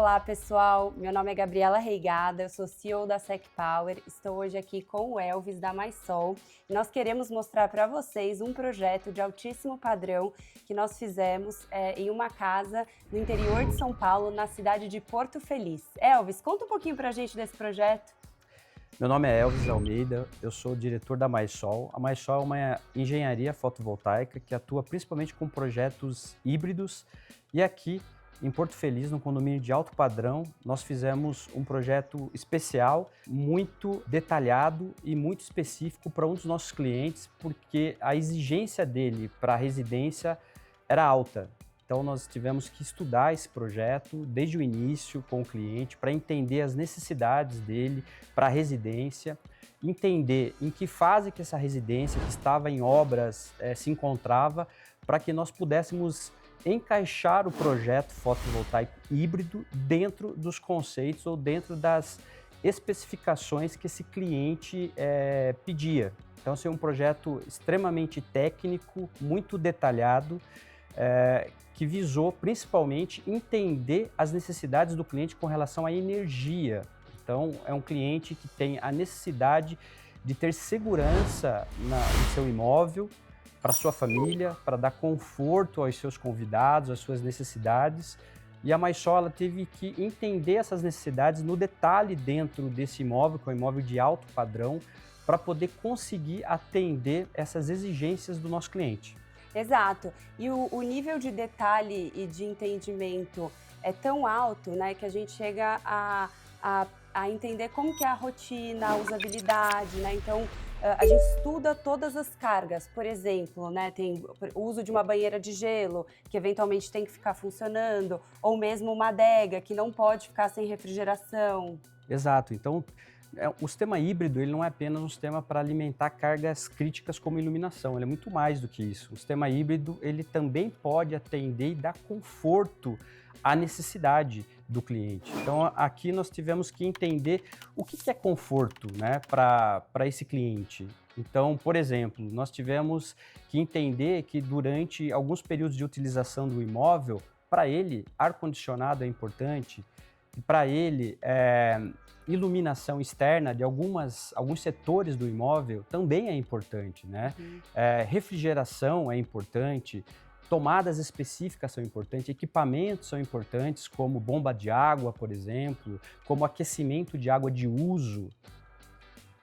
Olá, pessoal. Meu nome é Gabriela Reigada, eu sou CEO da Sec Power. Estou hoje aqui com o Elvis da MySol e nós queremos mostrar para vocês um projeto de altíssimo padrão que nós fizemos em uma casa no interior de São Paulo, na cidade de Porto Feliz. Elvis, conta um pouquinho para a gente desse projeto. Meu nome é Elvis Almeida, eu sou o diretor da MySol. A MySol é uma engenharia fotovoltaica que atua principalmente com projetos híbridos e aqui em Porto Feliz, no condomínio de alto padrão, nós fizemos um projeto especial, muito detalhado e muito específico para um dos nossos clientes, porque a exigência dele para a residência era alta. Então nós tivemos que estudar esse projeto desde o início com o cliente para entender as necessidades dele para a residência, entender em que fase que essa residência que estava em obras se encontrava, para que nós pudéssemos encaixar o projeto fotovoltaico híbrido dentro dos conceitos ou dentro das especificações que esse cliente pedia. Então, esse é um projeto extremamente técnico, muito detalhado, que visou principalmente entender as necessidades do cliente com relação à energia. Então, é um cliente que tem a necessidade de ter segurança no seu imóvel, para sua família, para dar conforto aos seus convidados, às suas necessidades. E a MySol teve que entender essas necessidades no detalhe dentro desse imóvel, que é um imóvel de alto padrão, para poder conseguir atender essas exigências do nosso cliente. Exato. E o nível de detalhe e de entendimento é tão alto, né, que a gente chega a entender como que é a rotina, a usabilidade, né? Então, a gente estuda todas as cargas, por exemplo, né, tem o uso de uma banheira de gelo, que eventualmente tem que ficar funcionando, ou mesmo uma adega, que não pode ficar sem refrigeração. Exato. Então, o sistema híbrido ele não é apenas um sistema para alimentar cargas críticas como iluminação, ele é muito mais do que isso. O sistema híbrido ele também pode atender e dar conforto à necessidade do cliente. Então, aqui nós tivemos que entender o que é conforto, né, para esse cliente. Então, por exemplo, nós tivemos que entender que durante alguns períodos de utilização do imóvel, para ele, ar-condicionado é importante, para ele, iluminação externa de alguns setores do imóvel também é importante, né? Uhum. Refrigeração é importante, tomadas específicas são importantes, equipamentos são importantes, como bomba de água, por exemplo, como aquecimento de água de uso.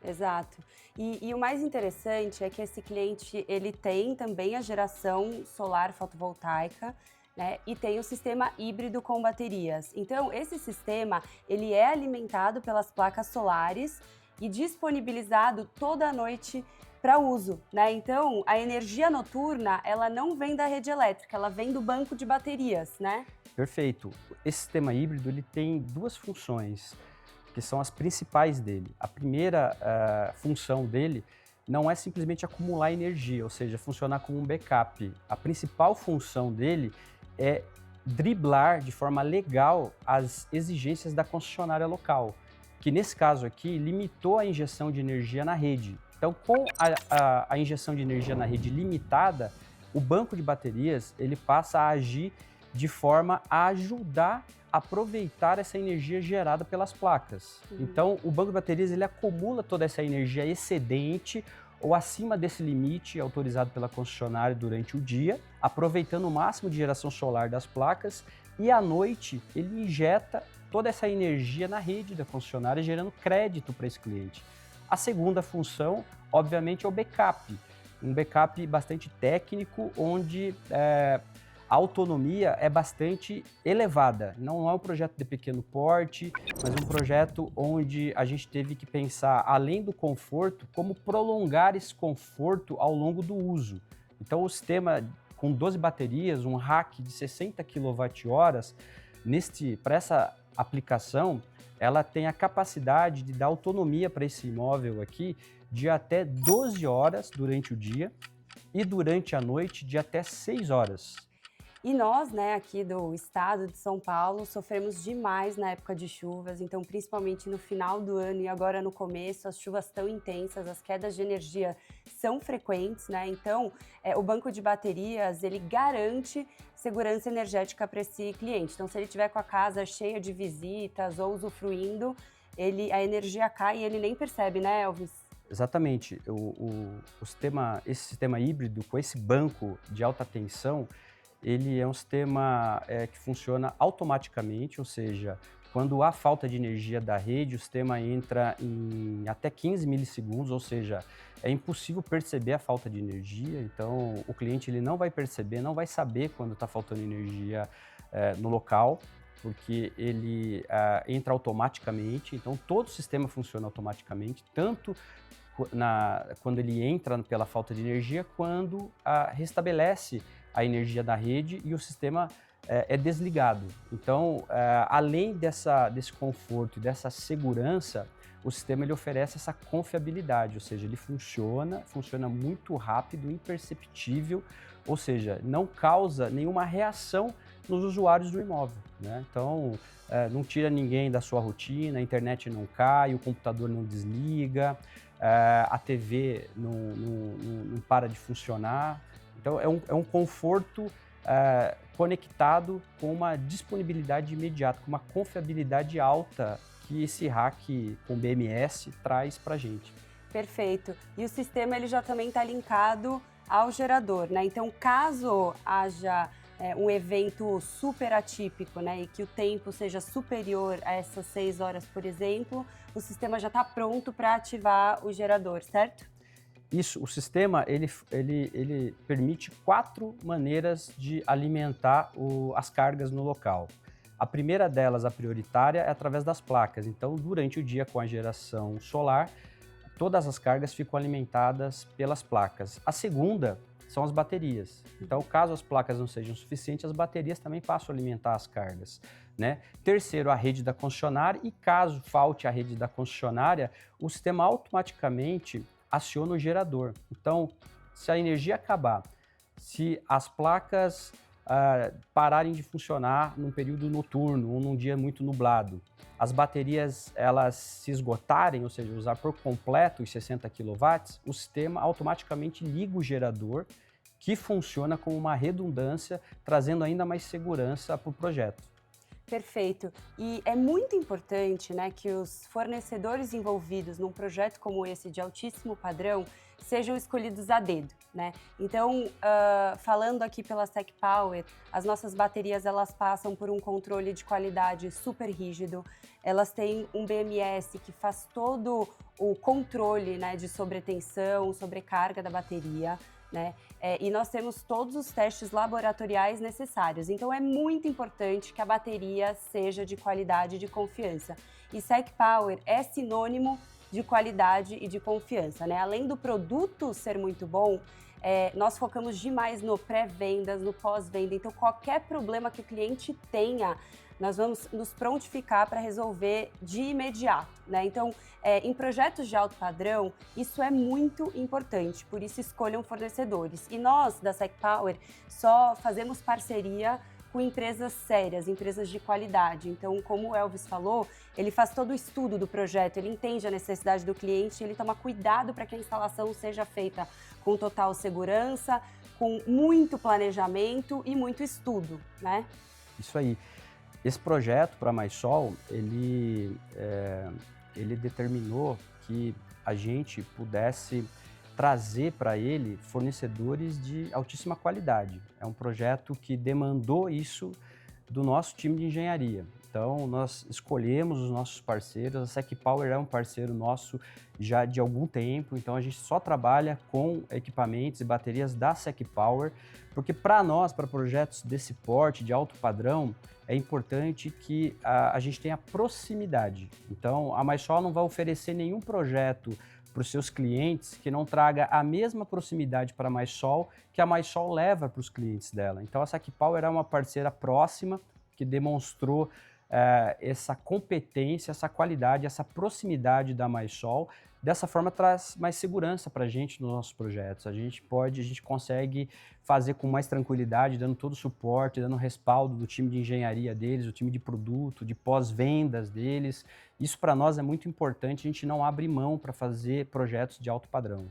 Exato. E o mais interessante é que esse cliente, ele tem também a geração solar fotovoltaica, né, e tem o sistema híbrido com baterias. Então, esse sistema, ele é alimentado pelas placas solares e disponibilizado toda a noite para uso, né? Então, a energia noturna, ela não vem da rede elétrica, ela vem do banco de baterias, né? Perfeito. Esse sistema híbrido ele tem duas funções, que são as principais dele. A primeira função dele não é simplesmente acumular energia, ou seja, funcionar como um backup. A principal função dele é driblar de forma legal as exigências da concessionária local, que nesse caso aqui limitou a injeção de energia na rede. Então, com a injeção de energia na rede limitada, o banco de baterias ele passa a agir de forma a ajudar a aproveitar essa energia gerada pelas placas. Então, o banco de baterias ele acumula toda essa energia excedente ou acima desse limite autorizado pela concessionária durante o dia, aproveitando o máximo de geração solar das placas, e à noite ele injeta toda essa energia na rede da concessionária, gerando crédito para esse cliente. A segunda função, obviamente, é o backup, um backup bastante técnico, onde a autonomia é bastante elevada. Não é um projeto de pequeno porte, mas um projeto onde a gente teve que pensar, além do conforto, como prolongar esse conforto ao longo do uso. Então, o sistema com 12 baterias, um rack de 60 kWh, para essa aplicação, ela tem a capacidade de dar autonomia para esse imóvel aqui de até 12 horas durante o dia e durante a noite de até 6 horas. E nós, né, aqui do estado de São Paulo, sofremos demais na época de chuvas, então principalmente no final do ano e agora no começo, as chuvas tão intensas, as quedas de energia são frequentes, né? Então, o banco de baterias, ele garante segurança energética para esse cliente. Então, se ele tiver com a casa cheia de visitas ou usufruindo, a energia cai e ele nem percebe, né, Elvis? Exatamente. Esse sistema híbrido, com esse banco de alta tensão, ele é um sistema que funciona automaticamente, ou seja, quando há falta de energia da rede, o sistema entra em até 15 milissegundos, ou seja, é impossível perceber a falta de energia, então o cliente ele não vai perceber, não vai saber quando está faltando energia no local, porque ele entra automaticamente, então todo o sistema funciona automaticamente, tanto quando ele entra pela falta de energia, quando restabelece a energia da rede e o sistema é desligado. Então, além desse conforto e dessa segurança, o sistema ele oferece essa confiabilidade, ou seja, ele funciona muito rápido, imperceptível, ou seja, não causa nenhuma reação nos usuários do imóvel, né? Então, não tira ninguém da sua rotina, a internet não cai, o computador não desliga, a TV não para de funcionar. Então, é um conforto conectado com uma disponibilidade imediata, com uma confiabilidade alta que esse rack com BMS traz para a gente. Perfeito. E o sistema ele já também está linkado ao gerador, né? Então, caso haja um evento super atípico, né, e que o tempo seja superior a essas 6 horas, por exemplo, o sistema já está pronto para ativar o gerador, certo? Isso, o sistema ele permite 4 maneiras de alimentar as cargas no local. A primeira delas, a prioritária, é através das placas. Então, durante o dia com a geração solar, todas as cargas ficam alimentadas pelas placas. A segunda são as baterias. Então, caso as placas não sejam suficientes, as baterias também passam a alimentar as cargas, né? Terceiro, a rede da concessionária, e caso falte a rede da concessionária, o sistema automaticamente aciona o gerador. Então, se a energia acabar, se as placas pararem de funcionar num período noturno ou num dia muito nublado, as baterias elas se esgotarem, ou seja, usar por completo os 60 kW, o sistema automaticamente liga o gerador, que funciona como uma redundância, trazendo ainda mais segurança para o projeto. Perfeito. E é muito importante, né, que os fornecedores envolvidos num projeto como esse de altíssimo padrão sejam escolhidos a dedo, né? Então, falando aqui pela SEC Power, as nossas baterias elas passam por um controle de qualidade super rígido. Elas têm um BMS que faz todo o controle, né, de sobretensão, sobrecarga da bateria, né? E nós temos todos os testes laboratoriais necessários. Então, é muito importante que a bateria seja de qualidade e de confiança. E SEC Power é sinônimo de qualidade e de confiança, né? Além do produto ser muito bom, nós focamos demais no pré-vendas, no pós-venda. Então, qualquer problema que o cliente tenha, nós vamos nos prontificar para resolver de imediato, né? Então, em projetos de alto padrão, isso é muito importante, por isso escolham fornecedores. E nós, da SEC Power, só fazemos parceria com empresas sérias, empresas de qualidade. Então, como o Elvis falou, ele faz todo o estudo do projeto, ele entende a necessidade do cliente, ele toma cuidado para que a instalação seja feita com total segurança, com muito planejamento e muito estudo, né? Isso aí. Esse projeto para MySol, ele determinou que a gente pudesse trazer para ele fornecedores de altíssima qualidade. É um projeto que demandou isso do nosso time de engenharia. Então, nós escolhemos os nossos parceiros, a SEC Power é um parceiro nosso já de algum tempo, então a gente só trabalha com equipamentos e baterias da SEC Power, porque para nós, para projetos desse porte, de alto padrão, é importante que a gente tenha proximidade. Então, a MySol não vai oferecer nenhum projeto para os seus clientes que não traga a mesma proximidade para a MySol que a MySol leva para os clientes dela. Então, a SEC Power é uma parceira próxima que demonstrou essa competência, essa qualidade, essa proximidade da MySol. Dessa forma traz mais segurança para a gente nos nossos projetos. A gente consegue fazer com mais tranquilidade, dando todo o suporte, dando respaldo do time de engenharia deles, do time de produto, de pós-vendas deles. Isso para nós é muito importante, a gente não abre mão para fazer projetos de alto padrão.